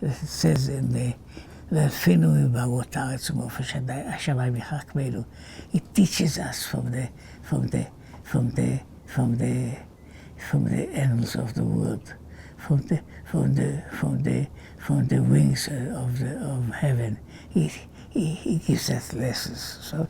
it says in the Velfinu Barot Haaretz U'Nofesh Hashamayim Yichakmeinu. It teaches us from the animals of the world, from the wings of heaven. He gives us lessons. So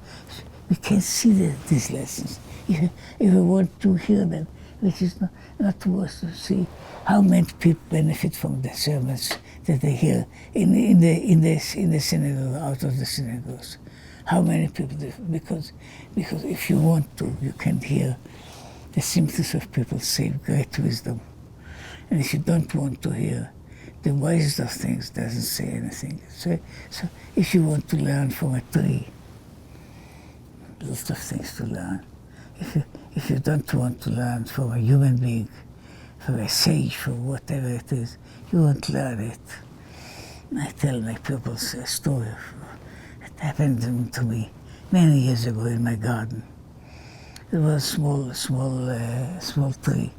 we can see these lessons if we want to hear them, which is not worth to see how many people benefit from the sermons that they hear in the synagogue, out of the synagogues. How many people do? Because if you want to, you can hear the symptoms of people say great wisdom. And if you don't want to hear, the wisest of things doesn't say anything. So if you want to learn from a tree, lots of things to learn. If you don't want to learn from a human being, from a sage, from whatever it is, you won't learn it. I tell my pupils a story that happened to me many years ago in my garden. There was a small tree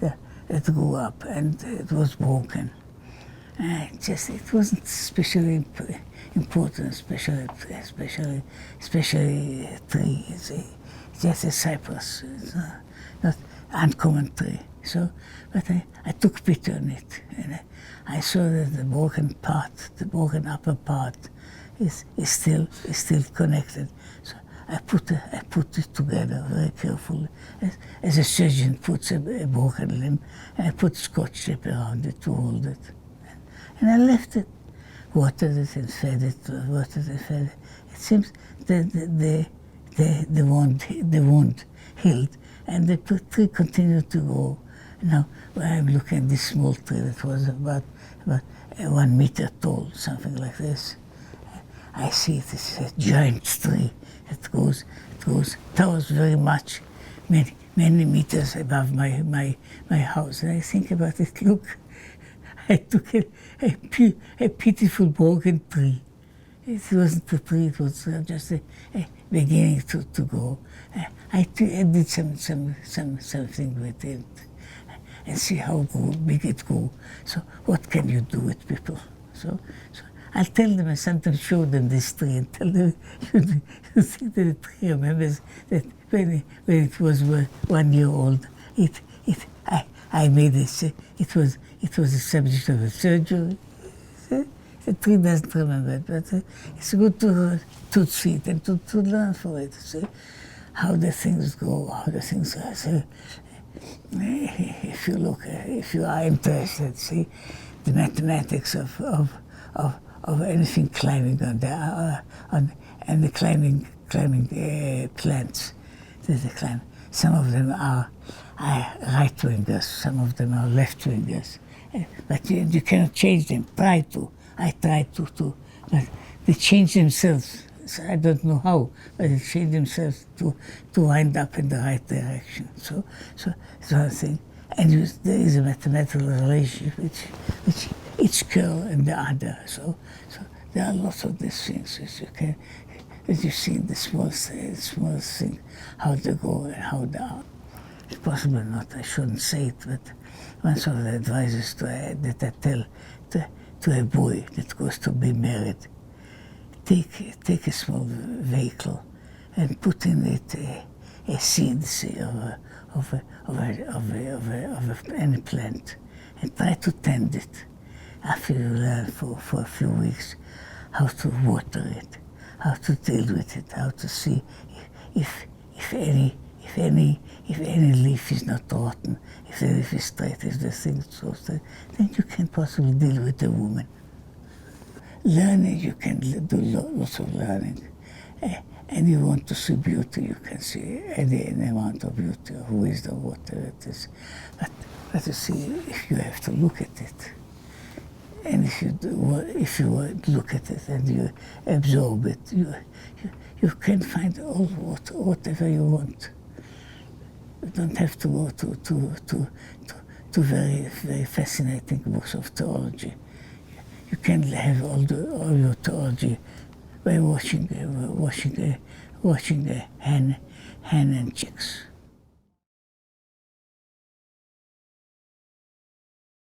that grew up, and it was broken. It wasn't especially important, especially tree. It's just a cypress. It's not uncommon tree. So, but I took pity on it, and I saw that the broken upper part, is still connected. So I put it together very carefully, as a surgeon puts a broken limb, and I put scotch tape around it to hold it. And I left it, watered it and fed it, It seems that the wound healed, and the tree continued to grow. Now, I'm looking at this small tree that was about 1 meter tall, something like this. I see it is a giant tree that towers very much, many meters above my house. And I think about it, look, I took a pitiful broken tree. It wasn't a tree, it was just a beginning to grow. I did something with it and see how big it grew. So what can you do with people? So I'll tell them, I sometimes show them this tree and tell them, you think that the tree remembers that when it was 1 year old, I made it. It was the subject of a surgery. The tree doesn't remember it, but it's good to see it and to learn from it, to see how the things go, how the things are. So, if you are interested, see the mathematics of anything climbing and the climbing plants that they climb. Some of them are right-wingers, some of them are left-wingers, but you cannot change them. I tried to, but they change themselves. So I don't know how, but they change themselves to wind up in the right direction. So it's one thing. And there is a mathematical relationship which each curl and the other. So there are lots of these things as you see in the small thing, how they go and how they are. It's possible not, I shouldn't say it, but one of the advices that I tell to a boy that goes to be married, take a small vehicle and put in it a seed, say, of any plant, and try to tend it. After you learn for a few weeks how to water it, how to deal with it, how to see if any leaf is not rotten, if the leaf is straight, if the thing is so straight, then you can possibly deal with the woman. Learning, you can do lots of learning. And you want to see beauty, you can see any amount of beauty, of wisdom, whatever it is. But you see, if you have to look at it, and if you look at it and you absorb it, you can find whatever you want. You don't have to go to very, very fascinating books of theology. You can have all your theology by watching hen and chicks.